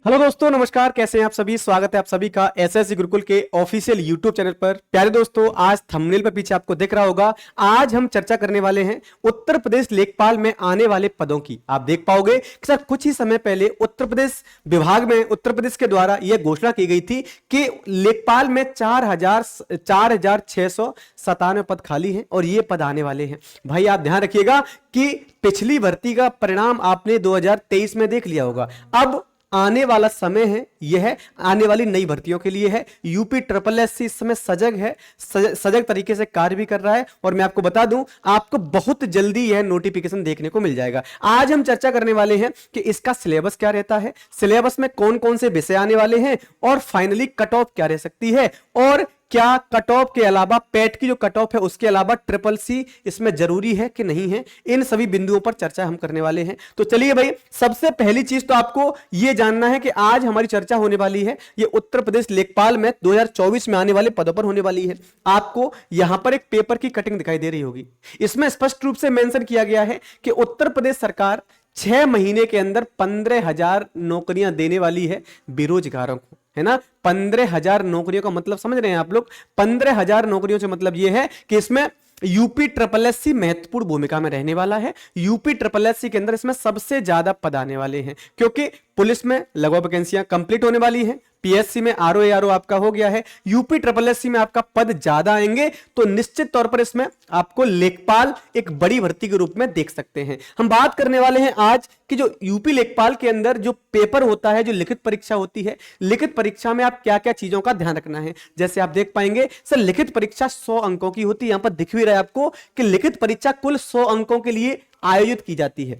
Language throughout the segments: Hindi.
हेलो दोस्तों, नमस्कार। कैसे हैं आप सभी? स्वागत है आप सभी का एसएससी गुरुकुल के ऑफिशियल यूट्यूब चैनल पर। प्यारे दोस्तों, आज थंबनेल पर पीछे आपको दिख रहा होगा, आज हम चर्चा करने वाले हैं उत्तर प्रदेश लेखपाल में आने वाले पदों की। आप देख पाओगे कि सर कुछ ही समय पहले उत्तर प्रदेश विभाग में उत्तर प्रदेश के द्वारा यह घोषणा की गई थी कि लेखपाल में 4,697 पद खाली हैं और ये पद आने वाले हैं। भाई आप ध्यान रखिएगा कि पिछली भर्ती का परिणाम आपने 2023 में देख लिया होगा। अब आने वाला समय है, यह आने वाली नई भर्तियों के लिए है। यूपी ट्रिपल एससी इस समय सजग है, सजग तरीके से कार्य भी कर रहा है और मैं आपको बता दूं, आपको बहुत जल्दी यह नोटिफिकेशन देखने को मिल जाएगा। आज हम चर्चा करने वाले हैं कि इसका सिलेबस क्या रहता है, सिलेबस में कौन कौन से विषय आने वाले हैं और फाइनली कट ऑफ क्या रह सकती है, और क्या कट ऑफ के अलावा पेट की जो कट ऑफ है उसके अलावा ट्रिपल सी इसमें जरूरी है कि नहीं है। इन सभी बिंदुओं पर चर्चा हम करने वाले हैं। तो चलिए भाई, सबसे पहली चीज तो आपको यह जानना है कि आज हमारी चर्चा होने वाली है ये उत्तर प्रदेश लेखपाल में 2024 में आने वाले पदों पर होने वाली है। आपको यहां पर एक पेपर की कटिंग दिखाई दे रही होगी, इसमें स्पष्ट रूप से मेंशन किया गया है कि उत्तर प्रदेश सरकार 6 महीने के अंदर 15,000 नौकरियां देने वाली है बेरोजगारों को, है ना। 15,000 नौकरियों का मतलब समझ रहे हैं आप लोग? 15,000 नौकरियों से मतलब यह है कि इसमें यूपी ट्रिपल एससी महत्वपूर्ण भूमिका में रहने वाला है। यूपी ट्रिपल एससी के अंदर इसमें सबसे ज्यादा पद आने वाले हैं, क्योंकि पुलिस में लगभग वैकेंसियां कंप्लीट होने वाली हैं, पीएससी में आरओ एआरओ आपका हो गया है, यूपी ट्रिपल एससी में आपका पद ज्यादा आएंगे, तो निश्चित तौर पर इसमें आपको लेखपाल एक बड़ी भर्ती के रूप में देख सकते हैं। हम बात करने वाले हैं आज कि जो यूपी लेखपाल के अंदर जो पेपर होता है, जो लिखित परीक्षा होती है, लिखित परीक्षा में आप क्या क्या चीजों का ध्यान रखना है। जैसे आप देख पाएंगे सर, लिखित परीक्षा 100 अंकों की होती है। यहां पर दिख भी रहा है आपको कि लिखित परीक्षा कुल 100 अंकों के लिए आयोजित की जाती है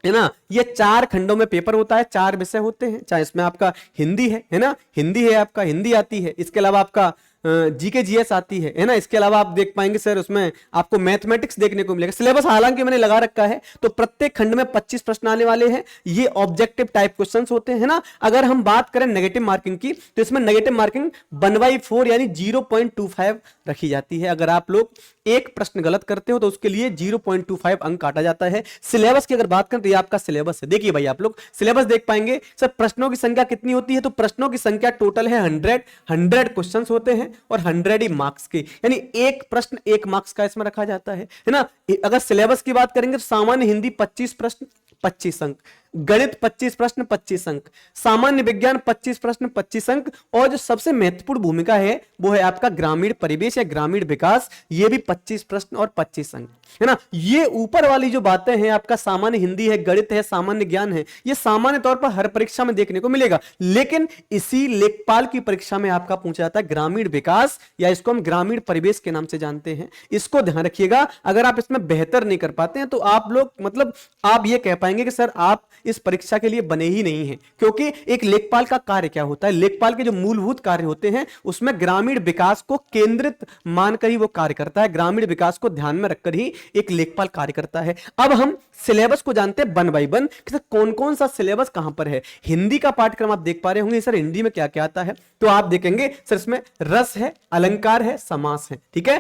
ना। ये 4 खंडों में पेपर होता है, 4 विषय होते हैं। चाहे इसमें आपका हिंदी है ना, हिंदी है आपका, हिंदी आती है। इसके अलावा आपका जीके जीएस आती है ना। इसके अलावा आप देख पाएंगे सर उसमें आपको मैथमेटिक्स देखने को मिलेगा। सिलेबस हालांकि मैंने लगा रखा है, तो प्रत्येक खंड में 25 प्रश्न आने वाले हैं। ये ऑब्जेक्टिव टाइप क्वेश्चंस होते हैं ना। अगर हम बात करें नेगेटिव मार्किंग की, तो इसमें नेगेटिव मार्किंग 1/4 यानी 0.25 रखी जाती है। अगर आप लोग एक प्रश्न गलत करते हो तो उसके लिए 0.25 अंक काटा जाता है। सिलेबस की अगर बात करें तो ये आपका सिलेबस है। देखिए भाई, आप लोग सिलेबस देख पाएंगे सर, प्रश्नों की संख्या कितनी होती है, तो प्रश्नों की संख्या टोटल है 100 क्वेश्चन होते हैं और 100 ही मार्क्स के, यानी एक प्रश्न 1 मार्क्स का इसमें रखा जाता है ना। अगर सिलेबस की बात करेंगे तो सामान्य हिंदी 25 प्रश्न 25 अंक, गणित 25 प्रश्न 25 अंक, सामान्य विज्ञान 25 प्रश्न 25 अंक, और जो सबसे महत्वपूर्ण भूमिका है वो है आपका ग्रामीण परिवेश या ग्रामीण विकास, ये भी 25 प्रश्न और 25 अंक, है ना। ये ऊपर वाली जो बातें हैं, आपका सामान्य हिंदी है, गणित है, सामान्य ज्ञान है, ये सामान्य तौर पर हर परीक्षा में देखने को मिलेगा। लेकिन इसी लेखपाल की परीक्षा में आपका पूछा जाता है ग्रामीण विकास, या इसको हम ग्रामीण परिवेश के नाम से जानते हैं। इसको ध्यान रखिएगा, अगर आप इसमें बेहतर नहीं कर पाते हैं तो आप लोग मतलब आप ये कह पाएंगे कि सर आप इस परीक्षा के लिए बने ही नहीं हैं। क्योंकि एक लेखपाल का कार्य क्या होता है, लेखपाल के जो मूलभूत कार्य होते हैं उसमें ग्रामीण विकास को केंद्रित मानकर ही वो कार्य करता है, ग्रामीण विकास को ध्यान में रखकर ही एक लेखपाल कार्य करता है। अब हम सिलेबस को जानते हैं 1 बाय 1 कि सर कौन कौन सा सिलेबस कहां पर है। हिंदी का पाठ्यक्रम आप देख पा रहे होंगे, सर हिंदी में क्या क्या आता है, तो आप देखेंगे सर इसमें रस है, अलंकार है, समास है, ठीक है,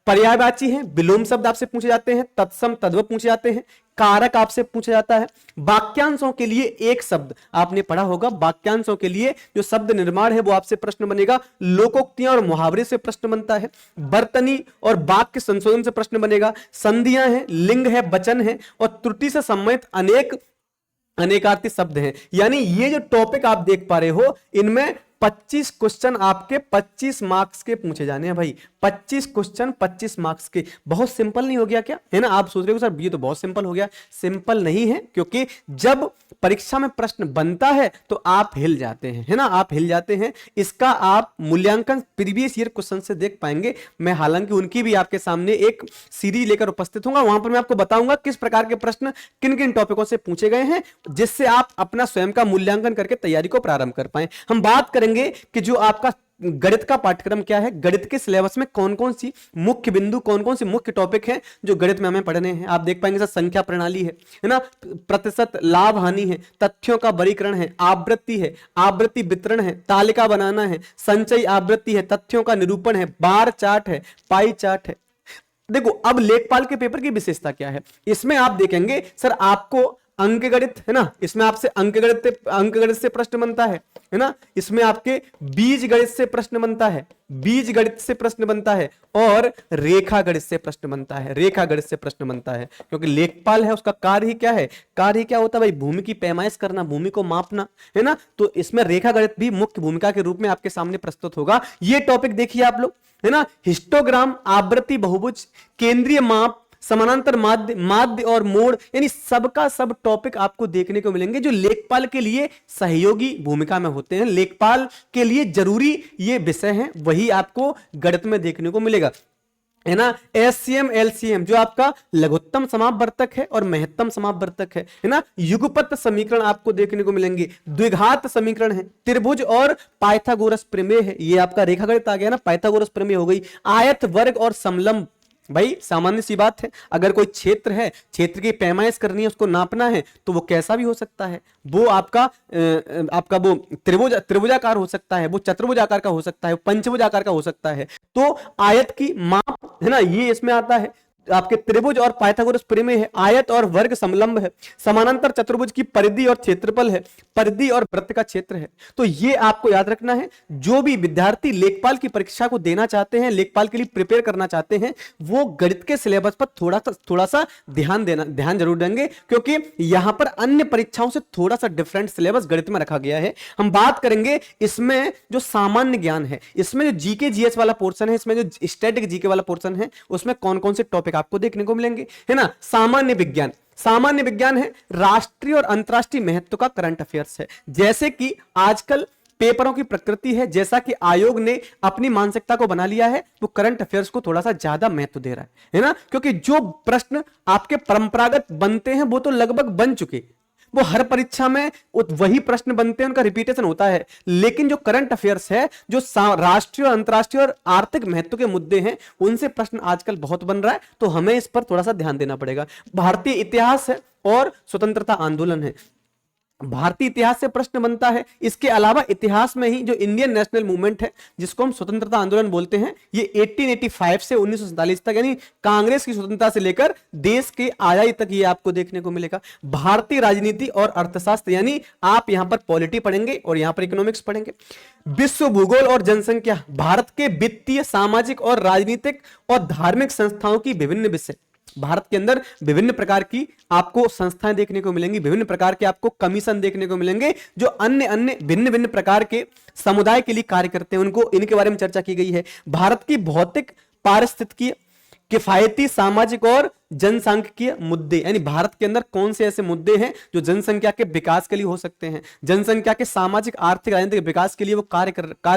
पर्यायवाची है, विलोम शब्द आपसे पूछे जाते हैं, तत्सम तद्भव पूछे जाते हैं, कारक आपसे पूछा जाता है, वाक्यांशों के लिए एक शब्द आपने पढ़ा होगा, वाक्यांशों के लिए जो शब्द निर्माण है वो आपसे प्रश्न बनेगा, लोकोक्तियां और मुहावरे से प्रश्न बनता है, बर्तनी और वाक्य संशोधन से प्रश्न बनेगा, संधियां हैं, लिंग है, वचन है, और त्रुटि से संबंधित अनेकार्थी शब्द हैं। यानी ये जो टॉपिक आप देख पा रहे हो, इनमें 25 क्वेश्चन आपके 25 मार्क्स के पूछे जाने हैं भाई। 25 क्वेश्चन 25 मार्क्स के। बहुत सिंपल नहीं हो गया क्या, है ना। आप सोच रहे हो सर ये तो बहुत सिंपल हो गया, सिंपल नहीं है, क्योंकि जब परीक्षा में प्रश्न बनता है तो आप हिल जाते हैं, है ना, आप हिल जाते हैं। इसका आप मूल्यांकन प्रीवियस ईयर क्वेश्चन से देख पाएंगे। मैं हालांकि उनकी भी आपके सामने एक सीरीज लेकर उपस्थित होगा, वहां पर मैं आपको बताऊंगा किस प्रकार के प्रश्न किन किन टॉपिकों से पूछे गए हैं, जिससे आप अपना स्वयं का मूल्यांकन करके तैयारी को प्रारंभ कर पाए। हम बात करेंगे कि जो आपका गणित का पाठ्यक्रम क्या है, गणित के सिलेबस में कौन कौन सी मुख्य बिंदु, कौन कौन सी मुख्य टॉपिक हैं जो गणित में हमें पढ़ने हैं। आप देख पाएंगे सर संख्या प्रणाली है ना, प्रतिशत लाभ हानि है, तथ्यों का वर्गीकरण है, आवृत्ति है, आवृत्ति वितरण है, तालिका बनाना है, संचयी आवृत्ति है, तथ्यों का निरूपण है, बार चार्ट है, पाई चार्ट है। देखो अब लेखपाल के पेपर की विशेषता क्या है, इसमें आप देखेंगे सर आपको अंकगणित है ना, इसमें आपसे अंकगणित से प्रश्न बनता है ना, इसमें आपके बीज गणित से प्रश्न बनता है, बीज गणित से प्रश्न बनता है, और रेखा गणित से प्रश्न बनता है, रेखा गणित से प्रश्न बनता है। क्योंकि लेखपाल है, उसका कार्य ही क्या है, कार्य क्या होता है भाई, भूमि की पैमाइश करना, भूमि को मापना, है ना। तो इसमें रेखा गणित भी मुख्य भूमिका के रूप में आपके सामने प्रस्तुत होगा। ये टॉपिक देखिए आप लोग, है ना, हिस्टोग्राम, आवृत्ति बहुभुज, केंद्रीय माप, समानांतर माध्य, माध्य और मोड़, यानी सबका सब टॉपिक आपको देखने को मिलेंगे जो लेखपाल के लिए सहयोगी भूमिका में होते हैं, लेखपाल के लिए जरूरी ये विषय हैं, वही आपको गणित में देखने को मिलेगा, है ना। एससीएम एलसीएम जो आपका लघुत्तम समापवर्तक है और महत्तम समापवर्तक है ना। युगपत समीकरण आपको देखने को मिलेंगे, द्विघात समीकरण है, त्रिभुज और पाइथागोरस प्रमेय है, ये आपका रेखागणित आ गया ना, पाइथागोरस प्रमेय हो गई। आयत, वर्ग और समलंब, भाई सामान्य सी बात है, अगर कोई क्षेत्र है, क्षेत्र की पैमाइश करनी है, उसको नापना है, तो वो कैसा भी हो सकता है, वो आपका वो त्रिभुजाकार हो सकता है, वो चतुर्भुजाकार का हो सकता है, पंचभुजाकार का हो सकता है। तो आयत की माप है ना, ये इसमें आता है, आपके त्रिभुज और पाइथागोरस प्रमेय है, आयत और वर्ग समलंब है, समानांतर चतुर्भुज की परिधि और क्षेत्रफल है, परिधि और वृत्त का क्षेत्र है। तो ये आपको याद रखना है, जो भी विद्यार्थी लेखपाल की परीक्षा को देना चाहते हैं, लेखपाल के लिए प्रिपेयर करना चाहते हैं, वो गणित के सिलेबस पर थोड़ा सा ध्यान जरूर देंगे, क्योंकि यहां पर अन्य परीक्षाओं से थोड़ा सा डिफरेंट सिलेबस गणित में रखा गया है। हम बात करेंगे इसमें जो सामान्य ज्ञान है, इसमें जो जीके जीएस वाला पोर्शन है, इसमें जो स्टैटिक जीके वाला पोर्शन है, उसमें कौन कौन से टॉपिक आपको देखने को मिलेंगे, है ना। सामान्य विज्ञान है, राष्ट्रीय और अंतरराष्ट्रीय महत्व का करंट अफेयर्स है, जैसे कि आजकल पेपरों की प्रकृति है, जैसा कि आयोग ने अपनी मानसिकता को बना लिया है, वो करंट अफेयर्स को थोड़ा सा ज्यादा महत्व दे रहा है ना, क्योंकि जो प्रश्न आपके परंपरागत बनते हैं वो तो लगभग बन चुके, वो हर परीक्षा में वही प्रश्न बनते हैं, उनका रिपीटेशन होता है, लेकिन जो करंट अफेयर्स है, जो राष्ट्रीय और अंतरराष्ट्रीय और आर्थिक महत्व के मुद्दे हैं, उनसे प्रश्न आजकल बहुत बन रहा है, तो हमें इस पर थोड़ा सा ध्यान देना पड़ेगा। भारतीय इतिहास है और स्वतंत्रता आंदोलन है, भारतीय इतिहास से प्रश्न बनता है। इसके अलावा इतिहास में ही जो इंडियन नेशनल मूवमेंट है, जिसको हम स्वतंत्रता आंदोलन बोलते हैं, ये 1885 से 1947 तक, यानी कांग्रेस की स्वतंत्रता से लेकर देश के आजादी तक ये आपको देखने को मिलेगा। भारतीय राजनीति और अर्थशास्त्र, यानी आप यहां पर पॉलिटी पढ़ेंगे और यहां पर इकोनॉमिक्स पढ़ेंगे। विश्व भूगोल और जनसंख्या, भारत के वित्तीय, सामाजिक और राजनीतिक और धार्मिक संस्थाओं की विभिन्न विषय, भारत के अंदर विभिन्न प्रकार की आपको संस्थाएं देखने को मिलेंगी, विभिन्न प्रकार के आपको कमीशन देखने को मिलेंगे, जो अन्य भिन्न भिन्न प्रकार के समुदाय के लिए कार्य करते हैं, उनको इनके बारे में चर्चा की गई है। भारत की भौतिक, पारिस्थितिकीय, किफायती, सामाजिक और जनसांख्यिकीय मुद्दे, यानी भारत के अंदर कौन से ऐसे मुद्दे हैं जो जनसंख्या के विकास के लिए हो सकते हैं, जनसंख्या के सामाजिक, आर्थिक, राजनीतिक विकास के लिए वो कार्य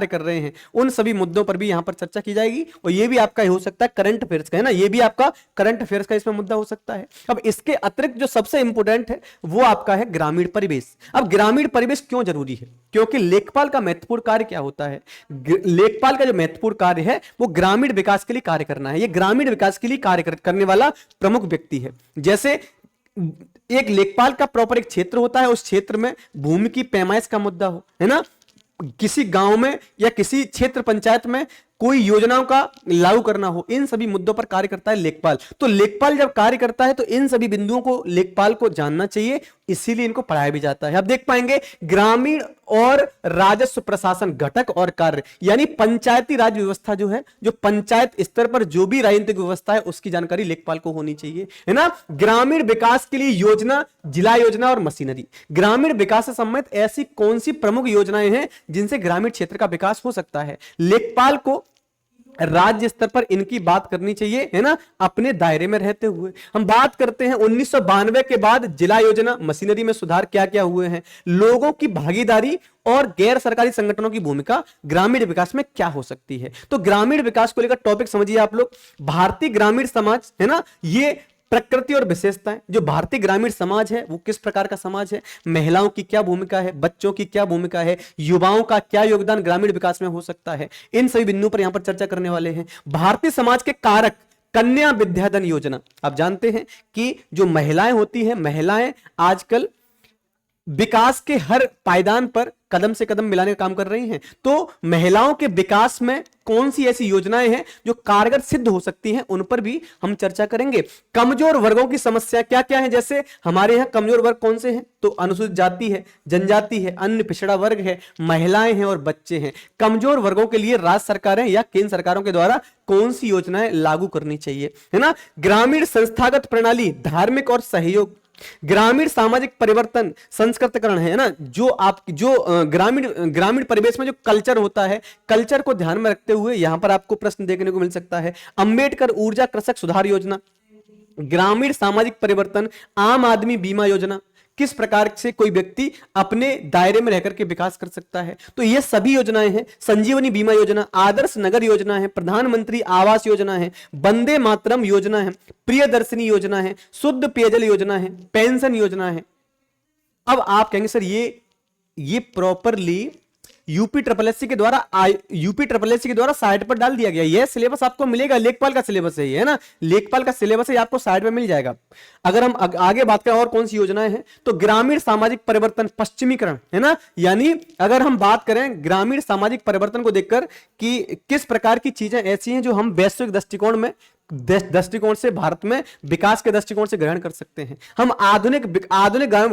कर रहे हैं, उन सभी मुद्दों पर भी यहां पर चर्चा की जाएगी। और ये भी आपका हो सकता है करंट अफेयर्स का, है ना, ये भी आपका करंट अफेयर्स का इसमें मुद्दा हो सकता है। अब इसके अतिरिक्त जो सबसे इंपोर्टेंट है वो आपका है ग्रामीण परिवेश। अब ग्रामीण परिवेश क्यों जरूरी है, क्योंकि लेखपाल का महत्वपूर्ण कार्य क्या होता है, लेखपाल का जो महत्वपूर्ण कार्य है वो ग्रामीण विकास के लिए कार्य करना है, ये ग्रामीण विकास के लिए कार्य करने वाला प्रमुख व्यक्ति है। जैसे एक लेखपाल का प्रॉपर एक क्षेत्र होता है, उस क्षेत्र में भूमि की पैमाइश का मुद्दा हो, है ना, किसी गांव में या किसी क्षेत्र पंचायत में कोई योजनाओं का लागू करना हो, इन सभी मुद्दों पर कार्य करता है लेखपाल। तो लेखपाल जब कार्य करता है तो इन सभी बिंदुओं को लेखपाल को जानना चाहिए, इसीलिए इनको पढ़ाया भी जाता है। आप देख पाएंगे ग्रामीण और राजस्व प्रशासन घटक और कार्य, यानी पंचायती राज व्यवस्था जो है, जो पंचायत स्तर पर जो भी राजनीतिक व्यवस्था है, उसकी जानकारी लेखपाल को होनी चाहिए, है ना। ग्रामीण विकास के लिए योजना, जिला योजना और मशीनरी, ग्रामीण विकास से संबंधित ऐसी कौन सी प्रमुख योजनाएं हैं जिनसे ग्रामीण क्षेत्र का विकास हो सकता है, लेखपाल को राज्य स्तर पर इनकी बात करनी चाहिए, है ना, अपने दायरे में रहते हुए। हम बात करते हैं 1992 के बाद जिला योजना, मशीनरी में सुधार क्या क्या हुए हैं, लोगों की भागीदारी और गैर सरकारी संगठनों की भूमिका ग्रामीण विकास में क्या हो सकती है। तो ग्रामीण विकास को लेकर टॉपिक समझिए आप लोग। भारतीय ग्रामीण समाज, है ना, ये प्रकृति और विशेषताएं, जो भारतीय ग्रामीण समाज है वो किस प्रकार का समाज है, महिलाओं की क्या भूमिका है, बच्चों की क्या भूमिका है, युवाओं का क्या योगदान ग्रामीण विकास में हो सकता है, इन सभी बिंदुओं पर यहां पर चर्चा करने वाले हैं। भारतीय समाज के कारक, कन्या विद्याधन योजना, आप जानते हैं कि जो महिलाएं होती हैं, महिलाएं आजकल विकास के हर पायदान पर कदम से कदम मिलाने का काम कर रही हैं। तो महिलाओं के विकास में कौन सी ऐसी योजनाएं हैं जो कारगर सिद्ध हो सकती हैं, उन पर भी हम चर्चा करेंगे। कमजोर वर्गों की समस्या क्या क्या है, जैसे हमारे यहां कमजोर वर्ग कौन से हैं, तो अनुसूचित जाति है, जनजाति है, अन्य पिछड़ा वर्ग है, महिलाएं हैं और बच्चे हैं। कमजोर वर्गों के लिए राज्य सरकारें या केंद्र सरकारों के द्वारा कौन सी योजनाएं लागू करनी चाहिए, है ना। ग्रामीण संस्थागत प्रणाली, धार्मिक और सहयोग, ग्रामीण सामाजिक परिवर्तन, संस्कृतिकरण, है ना। जो ग्रामीण ग्रामीण परिवेश में जो कल्चर होता है, कल्चर को ध्यान में रखते हुए यहां पर आपको प्रश्न देखने को मिल सकता है। अंबेडकर ऊर्जा कृषक सुधार योजना, ग्रामीण सामाजिक परिवर्तन, आम आदमी बीमा योजना, किस प्रकार से कोई व्यक्ति अपने दायरे में रहकर के विकास कर सकता है, तो ये सभी योजनाएं हैं। संजीवनी बीमा योजना, आदर्श नगर योजना है, प्रधानमंत्री आवास योजना है, वंदे मातरम योजना है, प्रियदर्शिनी योजना है, शुद्ध पेयजल योजना है, पेंशन योजना है। अब आप कहेंगे सर ये प्रॉपरली यूपी ट्रिपल एससी के द्वारा साइट पर डाल दिया गया। यह सिलेबस आपको मिलेगा, लेखपाल का सिलेबस है ना, लेखपाल का सिलेबस है, आपको साइट में मिल जाएगा। अगर हम आगे बात करें और कौन सी योजनाएं हैं, तो ग्रामीण सामाजिक परिवर्तन, पश्चिमीकरण, है ना। यानी अगर हम बात करें ग्रामीण सामाजिक परिवर्तन को देखकर कि किस प्रकार की चीजें ऐसी हैं जो हम वैश्विक दृष्टिकोण से भारत में विकास के दृष्टिकोण से ग्रहण कर सकते हैं। हम आधुनिक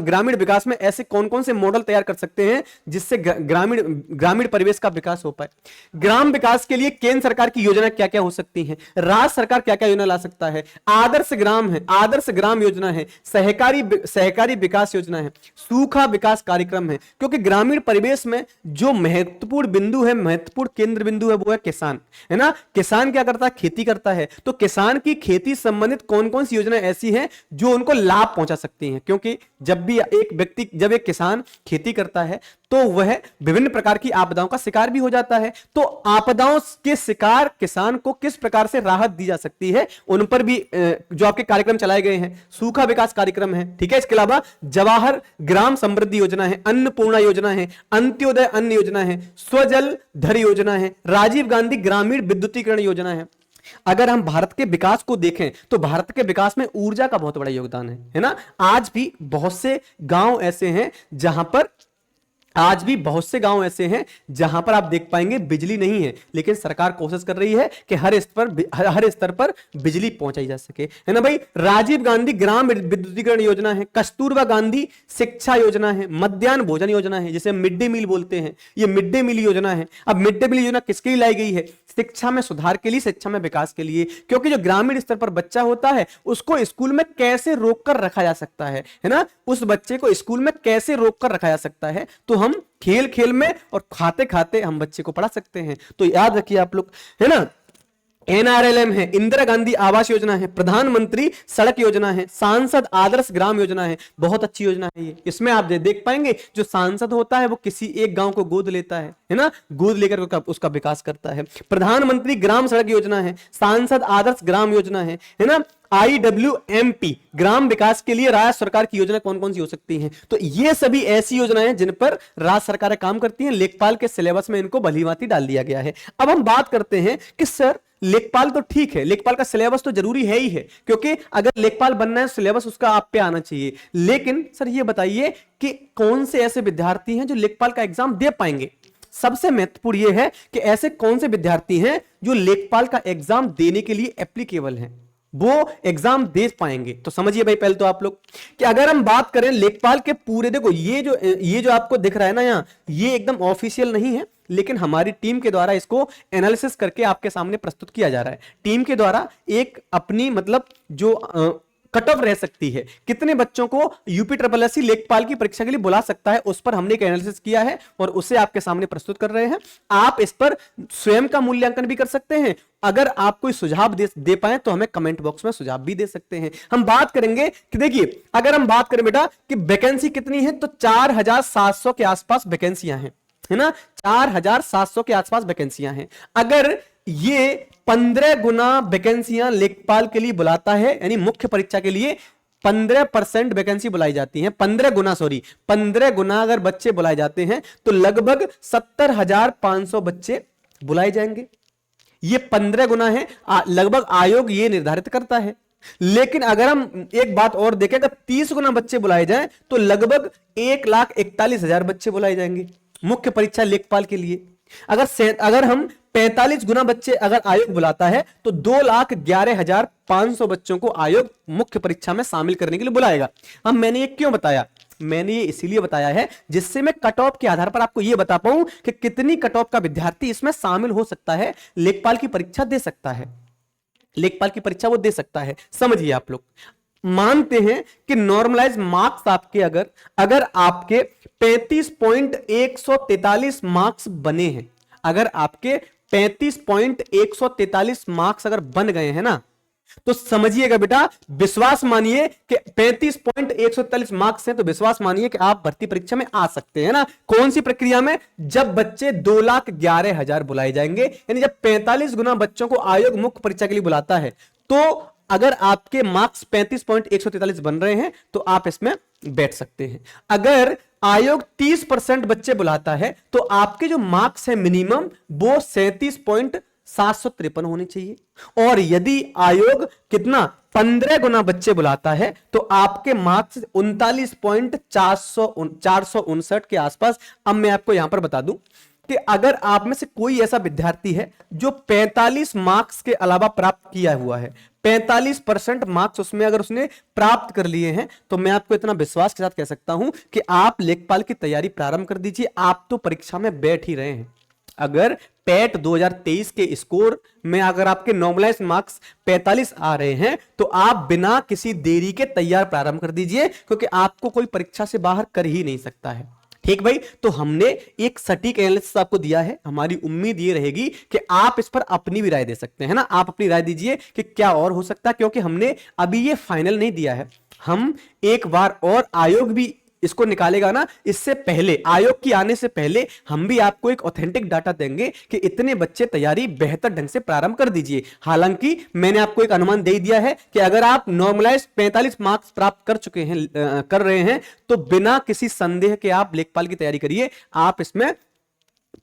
ग्रामीण विकास में ऐसे कौन कौन से मॉडल तैयार कर सकते हैं जिससे ग्रामीण परिवेश का विकास हो पाए। ग्राम विकास के लिए केंद्र सरकार की योजना क्या क्या हो सकती है, राज्य सरकार क्या क्या योजना ला सकता है। आदर्श ग्राम है, आदर्श ग्राम योजना है, सहकारी विकास योजना है, सूखा विकास कार्यक्रम है। क्योंकि ग्रामीण परिवेश में जो महत्वपूर्ण बिंदु है, महत्वपूर्ण केंद्र बिंदु है, वो है किसान, है ना। किसान क्या करता है, खेती करता है। तो किसान की खेती संबंधित कौन कौन सी योजनाएं ऐसी हैं जो उनको लाभ पहुंचा सकती हैं, क्योंकि जब एक किसान खेती करता है तो वह विभिन्न प्रकार की आपदाओं का शिकार भी हो जाता है। तो आपदाओं के शिकार किसान को किस प्रकार से राहत दी जा सकती है, उन पर भी जो आपके कार्यक्रम चलाए गए हैं। सूखा विकास कार्यक्रम है, ठीक है। इसके अलावा जवाहर ग्राम समृद्धि योजना है, अन्नपूर्णा योजना है, अंत्योदय अन्न योजना है, स्वजल धर योजना है, राजीव गांधी ग्रामीण विद्युतीकरण योजना है। अगर हम भारत के विकास को देखें तो भारत के विकास में ऊर्जा का बहुत बड़ा योगदान है ना। आज भी बहुत से गांव ऐसे हैं जहां पर आप देख पाएंगे बिजली नहीं है, लेकिन सरकार कोशिश कर रही है कि हर स्तर पर बिजली पहुंचाई जा सके, है ना भाई। राजीव गांधी ग्राम विद्युतीकरण योजना है, कस्तूरबा गांधी शिक्षा योजना है, मध्याह्न भोजन योजना है, जिसे मिड डे मील बोलते हैं, ये मिड डे मील योजना है। अब मिड डे मील योजना किसके लिए लाई गई है, शिक्षा में सुधार के लिए, शिक्षा में विकास के लिए। क्योंकि जो ग्रामीण स्तर पर बच्चा होता है उसको स्कूल में कैसे रोक कर रखा जा सकता है ना, उस बच्चे को स्कूल में कैसे रोक कर रखा जा सकता है, तो हम खेल खेल में और खाते खाते हम बच्चे को पढ़ा सकते हैं। तो याद रखिए आप लोग, है ना। NRLM है, इंदिरा गांधी आवास योजना है, प्रधानमंत्री सड़क योजना है, सांसद आदर्श ग्राम योजना है। बहुत अच्छी योजना है ये। इसमें आप देख पाएंगे जो सांसद होता है वो किसी एक गांव को गोद लेता है ना, गोद लेकर उसका विकास करता है। प्रधानमंत्री ग्राम सड़क योजना है, सांसद आदर्श ग्राम योजना है ना। IWMP ग्राम विकास के लिए राज्य सरकार की योजना कौन कौन सी हो सकती हैं, तो ये सभी ऐसी योजनाएं हैं जिन पर राज्य सरकारें काम करती हैं। लेखपाल के सिलेबस में इनको भलीभांति डाल दिया गया है। अब हम बात करते हैं कि सर लेखपाल तो ठीक है, लेखपाल का सिलेबस तो जरूरी है ही है, क्योंकि अगर लेखपाल बनना है सिलेबस उसका आप पे आना चाहिए। लेकिन सर ये बताइए कि कौन से ऐसे विद्यार्थी हैं जो लेखपाल का एग्जाम दे पाएंगे। सबसे महत्वपूर्ण यह है कि ऐसे कौन से विद्यार्थी हैं जो लेखपाल का एग्जाम देने के लिए एप्लीकेबल हैं, वो एग्जाम दे पाएंगे। तो समझिए भाई पहले तो आप लोग कि अगर हम बात करें लेखपाल के पूरे, देखो ये जो आपको दिख रहा है ना यहाँ, ये एकदम ऑफिशियल नहीं है, लेकिन हमारी टीम के द्वारा इसको एनालिसिस करके आपके सामने प्रस्तुत किया जा रहा है। टीम के द्वारा एक अपनी मतलब जो कट ऑफ रह सकती है, कितने बच्चों को यूपी ट्रिपल एससी लेखपाल की परीक्षा के लिए बुला सकता है, उस पर हमने एक एनालिसिस किया है और उसे आपके सामने प्रस्तुत कर रहे हैं। आप इस पर स्वयं का मूल्यांकन भी कर सकते हैं। अगर आप कोई सुझाव दे पाए तो हमें कमेंट बॉक्स में सुझाव भी दे सकते हैं। हम बात करेंगे कि देखिए अगर हम बात करें बेटा कि वैकेंसी कितनी है, तो 4700 के आसपास वैकेंसियां हैं, है ना। 4700 के आसपास वैकेंसियां हैं। अगर ये 15 गुना वैकेंसियां लेखपाल के लिए बुलाता है, यानी मुख्य परीक्षा के लिए 15% वैकेंसी बुलाई जाती है, 15 गुना अगर बच्चे बुलाए जाते हैं तो लगभग 70,500 बच्चे बुलाए जाएंगे। ये 15 गुना है, लगभग आयोग ये निर्धारित करता है। लेकिन अगर हम एक बात और देखें, अगर 30 गुना बच्चे बुलाए जाएं तो लगभग 1,41,000 बच्चे बुलाए जाएंगे मुख्य परीक्षा लेखपाल के लिए। अगर हम 45 गुना बच्चे अगर आयोग बुलाता है तो 2,11,500 बच्चों को आयोग मुख्य परीक्षा में शामिल करने के लिए बुलाएगा। अब मैंने ये क्यों बताया? मैंने ये इसीलिए बताया है जिससे मैं कट ऑफ के आधार पर आपको ये बता पाऊं कि कितनी कट ऑफ का विद्यार्थी इसमें शामिल हो सकता है, लेखपाल की परीक्षा दे सकता है, लेखपाल की परीक्षा वो दे सकता है। समझिए आप लोग, मानते हैं कि नॉर्मलाइज मार्क्स आपके अगर आपके 35.143 मार्क्स बने हैं, अगर आपके 35.143 मार्क्स अगर बन गए हैं ना, तो समझिएगा बेटा, विश्वास मानिए कि 35.143 मार्क्स हैं, तो विश्वास मानिए कि आप भर्ती परीक्षा में आ सकते हैं ना। कौन सी प्रक्रिया में? जब बच्चे 2,11,000 बुलाए जाएंगे, यानी जब 45 गुना बच्चों को आयोग मुख्य परीक्षा के लिए बुलाता है, तो अगर आपके मार्क्स 35.143 बन रहे हैं तो आप इसमें बैठ सकते हैं। अगर आयोग 30% बच्चे बुलाता है तो आपके जो मार्क्स है मिनिमम वो 37.753 होने चाहिए। और यदि आयोग कितना 15 गुना बच्चे बुलाता है तो आपके मार्क्स 39.459 के आसपास। अब मैं आपको यहां पर बता दूं कि अगर आप में से कोई ऐसा विद्यार्थी है जो 45 मार्क्स के अलावा प्राप्त किया हुआ है, 45% मार्क्स उसमें अगर उसने प्राप्त कर लिए हैं, तो मैं आपको इतना विश्वास के साथ कह सकता हूं कि आप लेखपाल की तैयारी प्रारंभ कर दीजिए। आप तो परीक्षा में बैठ ही रहे हैं। अगर पैट 2023 के स्कोर में अगर आपके नॉर्मलाइज मार्क्स 45 आ रहे हैं तो आप बिना किसी देरी के तैयार प्रारंभ कर दीजिए, क्योंकि आपको कोई परीक्षा से बाहर कर ही नहीं सकता है। ठीक भाई, तो हमने एक सटीक एनालिसिस आपको दिया है। हमारी उम्मीद ये रहेगी कि आप इस पर अपनी भी राय दे सकते हैं ना। आप अपनी राय दीजिए कि क्या और हो सकता है, क्योंकि हमने अभी ये फाइनल नहीं दिया है। हम एक बार और आयोग भी इसको निकालेगा ना, इससे पहले, आयोग की आने से पहले हम भी आपको एक ऑथेंटिक डाटा देंगे कि इतने बच्चे तैयारी बेहतर ढंग से प्रारंभ कर दीजिए। हालांकि मैंने आपको एक अनुमान दे दिया है कि अगर आप नॉर्मलाइज 45 मार्क्स प्राप्त कर चुके हैं, कर रहे हैं, तो बिना किसी संदेह के आप लेखपाल की तैयारी करिए, आप इसमें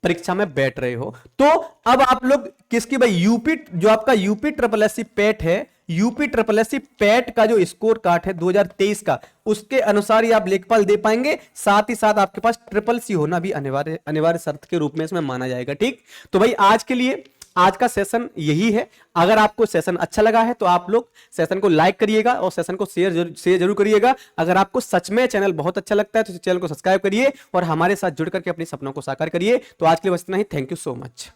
परीक्षा में बैठ रहे हो। तो अब आप लोग किसकी भाई, यूपी, जो आपका यूपी ट्रिपल एससी पैट है, यूपी ट्रिपल एससी पैट का जो स्कोर कार्ड है 2023 का, उसके अनुसार ही आप लेखपाल दे पाएंगे। साथ ही साथ आपके पास ट्रिपल सी होना भी अनिवार्य शर्त के रूप में इसमें माना जाएगा। ठीक, तो भाई आज के लिए आज का सेशन यही है। अगर आपको सेशन अच्छा लगा है तो आप लोग सेशन को लाइक करिएगा और सेशन को शेयर जरूर करिएगा। अगर आपको सच में चैनल बहुत अच्छा लगता है तो चैनल को सब्सक्राइब करिए और हमारे साथ जुड़ करके अपने सपनों को साकार करिए। तो आज के लिए बस इतना ही। Thank you so much.